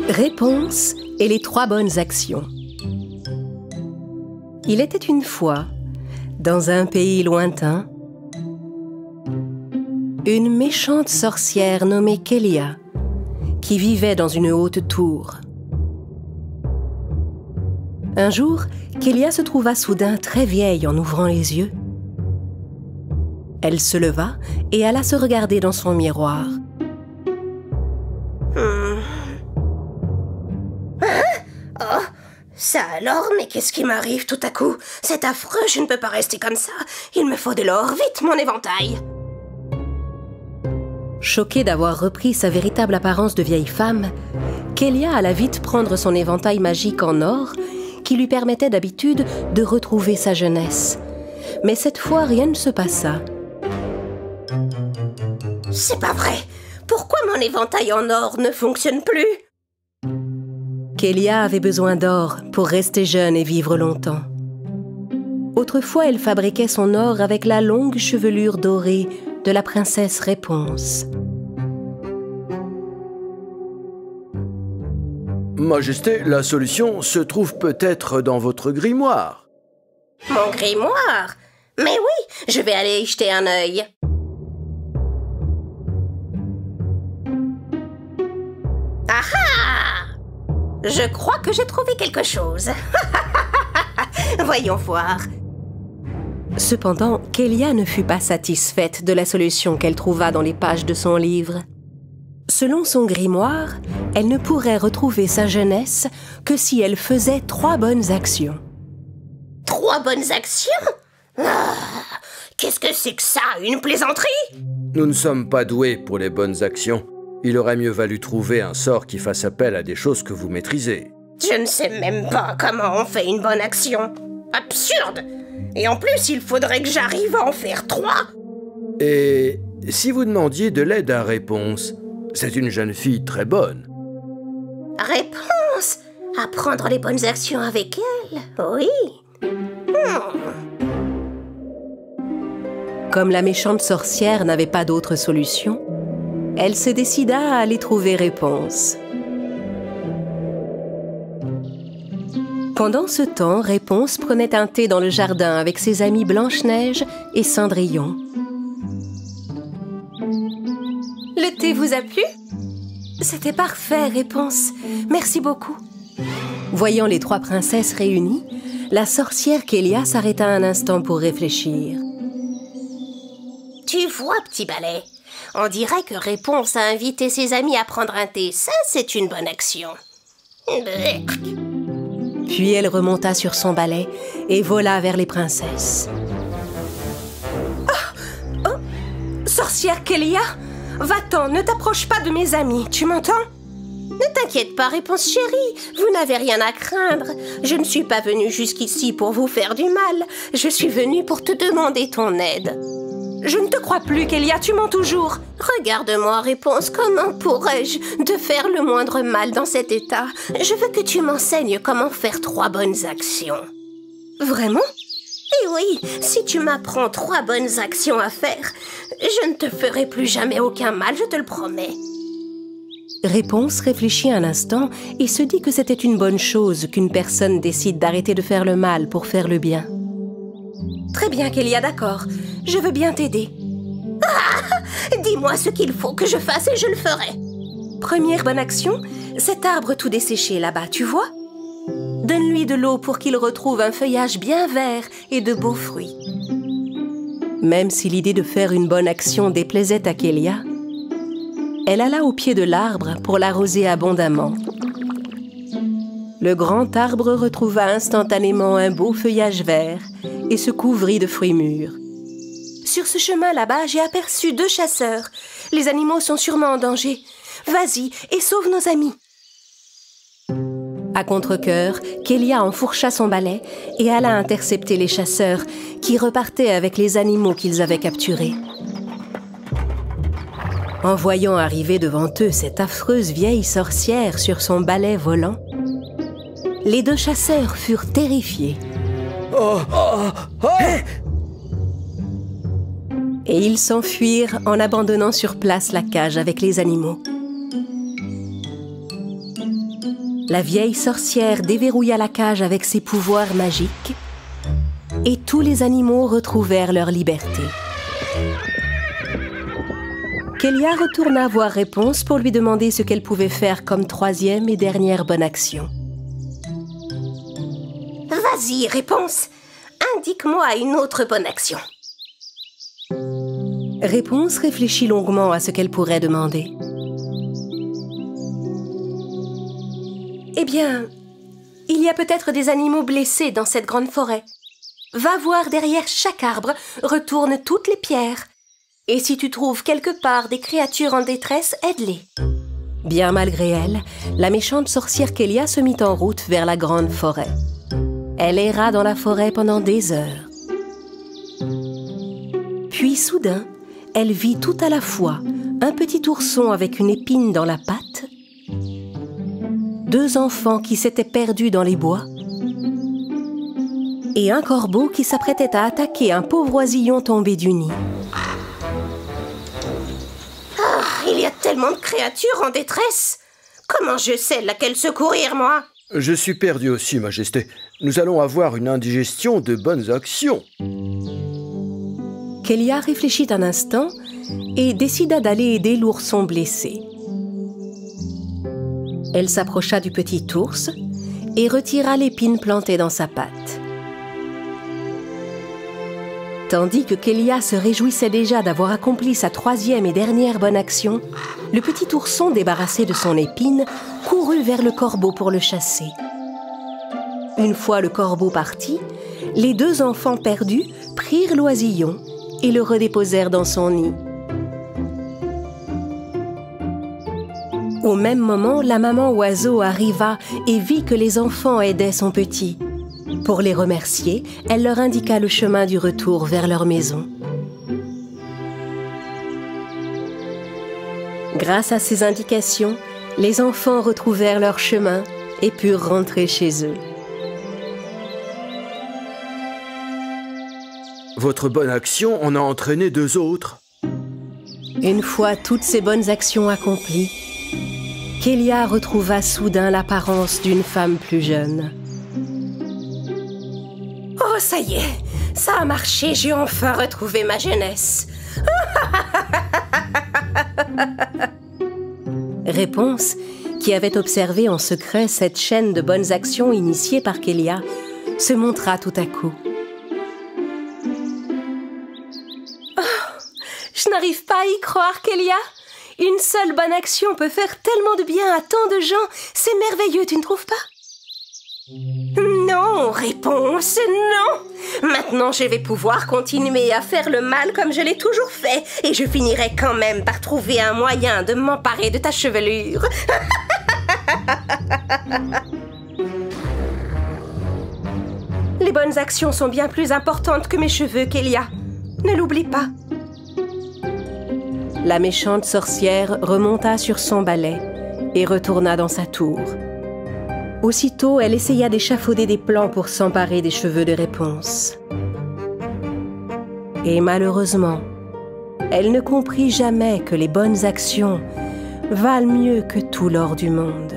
Réponse et les 3 bonnes actions. Il était une fois, dans un pays lointain, une méchante sorcière nommée Kélia, qui vivait dans une haute tour. Un jour, Kélia se trouva soudain très vieille en ouvrant les yeux. Elle se leva et alla se regarder dans son miroir. Oh, ça alors, mais qu'est-ce qui m'arrive tout à coup? C'est affreux, je ne peux pas rester comme ça. Il me faut de l'or, vite, mon éventail. Choquée d'avoir repris sa véritable apparence de vieille femme, Kélia alla vite prendre son éventail magique en or qui lui permettait d'habitude de retrouver sa jeunesse. Mais cette fois, rien ne se passa. C'est pas vrai. Pourquoi mon éventail en or ne fonctionne plus? Kélia avait besoin d'or pour rester jeune et vivre longtemps. Autrefois, elle fabriquait son or avec la longue chevelure dorée de la princesse Réponse. Majesté, la solution se trouve peut-être dans votre grimoire. Mon grimoire? Mais oui, je vais aller y jeter un œil. Ah! Je crois que j'ai trouvé quelque chose. Voyons voir. Cependant, Kélia ne fut pas satisfaite de la solution qu'elle trouva dans les pages de son livre. Selon son grimoire, elle ne pourrait retrouver sa jeunesse que si elle faisait 3 bonnes actions. 3 bonnes actions? Ah, qu'est-ce que c'est que ça, une plaisanterie? Nous ne sommes pas doués pour les bonnes actions. Il aurait mieux valu trouver un sort qui fasse appel à des choses que vous maîtrisez. Je ne sais même pas comment on fait une bonne action. Absurde! Et en plus, il faudrait que j'arrive à en faire 3. Et si vous demandiez de l'aide à Réponse, c'est une jeune fille très bonne. Réponse? Apprendre les bonnes actions avec elle? Oui. Comme la méchante sorcière n'avait pas d'autre solution, elle se décida à aller trouver Réponse. Pendant ce temps, Réponse prenait un thé dans le jardin avec ses amis Blanche-Neige et Cendrillon. Le thé vous a plu? C'était parfait, Réponse. Merci beaucoup. Voyant les 3 princesses réunies, la sorcière Kélia s'arrêta un instant pour réfléchir. Tu vois, petit balai, on dirait que Réponse a invité ses amis à prendre un thé. Ça, c'est une bonne action. Puis elle remonta sur son balai et vola vers les princesses. Oh, sorcière Kélia, va-t'en, ne t'approche pas de mes amis, tu m'entends? Ne t'inquiète pas, Réponse chérie, vous n'avez rien à craindre. Je ne suis pas venue jusqu'ici pour vous faire du mal. Je suis venue pour te demander ton aide. Je ne te crois plus, Kélia, tu mens toujours. Regarde-moi, Réponse, comment pourrais-je te faire le moindre mal dans cet état? Je veux que tu m'enseignes comment faire 3 bonnes actions. Vraiment? Eh oui, si tu m'apprends 3 bonnes actions à faire, je ne te ferai plus jamais aucun mal, je te le promets. Réponse réfléchit un instant et se dit que c'était une bonne chose qu'une personne décide d'arrêter de faire le mal pour faire le bien. Très bien, Kélia, d'accord. Je veux bien t'aider. Ah! Dis-moi ce qu'il faut que je fasse et je le ferai. Première bonne action, cet arbre tout desséché là-bas, tu vois? Donne-lui de l'eau pour qu'il retrouve un feuillage bien vert et de beaux fruits. Même si l'idée de faire une bonne action déplaisait à Kélia, elle alla au pied de l'arbre pour l'arroser abondamment. Le grand arbre retrouva instantanément un beau feuillage vert et se couvrit de fruits mûrs. Sur ce chemin là-bas, j'ai aperçu 2 chasseurs. Les animaux sont sûrement en danger. Vas-y et sauve nos amis. À contre-cœur, Kélia enfourcha son balai et alla intercepter les chasseurs qui repartaient avec les animaux qu'ils avaient capturés. En voyant arriver devant eux cette affreuse vieille sorcière sur son balai volant, les 2 chasseurs furent terrifiés. Et ils s'enfuirent en abandonnant sur place la cage avec les animaux. La vieille sorcière déverrouilla la cage avec ses pouvoirs magiques et tous les animaux retrouvèrent leur liberté. Kélia retourna voir Réponse pour lui demander ce qu'elle pouvait faire comme troisième et dernière bonne action. Vas-y, Réponse. Indique-moi une autre bonne action. Réponse réfléchit longuement à ce qu'elle pourrait demander. Eh bien, il y a peut-être des animaux blessés dans cette grande forêt. Va voir derrière chaque arbre, retourne toutes les pierres. Et si tu trouves quelque part des créatures en détresse, aide-les. Bien malgré elle, la méchante sorcière Kélia se mit en route vers la grande forêt. Elle erra dans la forêt pendant des heures. Puis soudain, elle vit tout à la fois un petit ourson avec une épine dans la patte, deux enfants qui s'étaient perdus dans les bois et un corbeau qui s'apprêtait à attaquer un pauvre oisillon tombé du nid. Il y a tellement de créatures en détresse. Comment je sais laquelle secourir, moi? Je suis perdu aussi, Majesté. Nous allons avoir une indigestion de bonnes actions. Kélia réfléchit un instant et décida d'aller aider l'ourson blessé. Elle s'approcha du petit ours et retira l'épine plantée dans sa patte. Tandis que Kélia se réjouissait déjà d'avoir accompli sa troisième et dernière bonne action, le petit ourson, débarrassé de son épine, courut vers le corbeau pour le chasser. Une fois le corbeau parti, les deux enfants perdus prirent l'oisillon et le redéposèrent dans son nid. Au même moment, la maman oiseau arriva et vit que les enfants aidaient son petit. Pour les remercier, elle leur indiqua le chemin du retour vers leur maison. Grâce à ces indications, les enfants retrouvèrent leur chemin et purent rentrer chez eux. Votre bonne action en a entraîné deux autres. Une fois toutes ces bonnes actions accomplies, Kélia retrouva soudain l'apparence d'une femme plus jeune. Oh, ça y est, ça a marché, j'ai enfin retrouvé ma jeunesse. Réponse, qui avait observé en secret cette chaîne de bonnes actions initiée par Kélia, se montra tout à coup. Je n'arrive pas à y croire, Kélia. Une seule bonne action peut faire tellement de bien à tant de gens. C'est merveilleux, tu ne trouves pas? Non, Réponse, non. Maintenant, je vais pouvoir continuer à faire le mal comme je l'ai toujours fait. Et je finirai quand même par trouver un moyen de m'emparer de ta chevelure. Les bonnes actions sont bien plus importantes que mes cheveux, Kélia. Ne l'oublie pas. La méchante sorcière remonta sur son balai et retourna dans sa tour. Aussitôt, elle essaya d'échafauder des plans pour s'emparer des cheveux de Réponse. Et malheureusement, elle ne comprit jamais que les bonnes actions valent mieux que tout l'or du monde.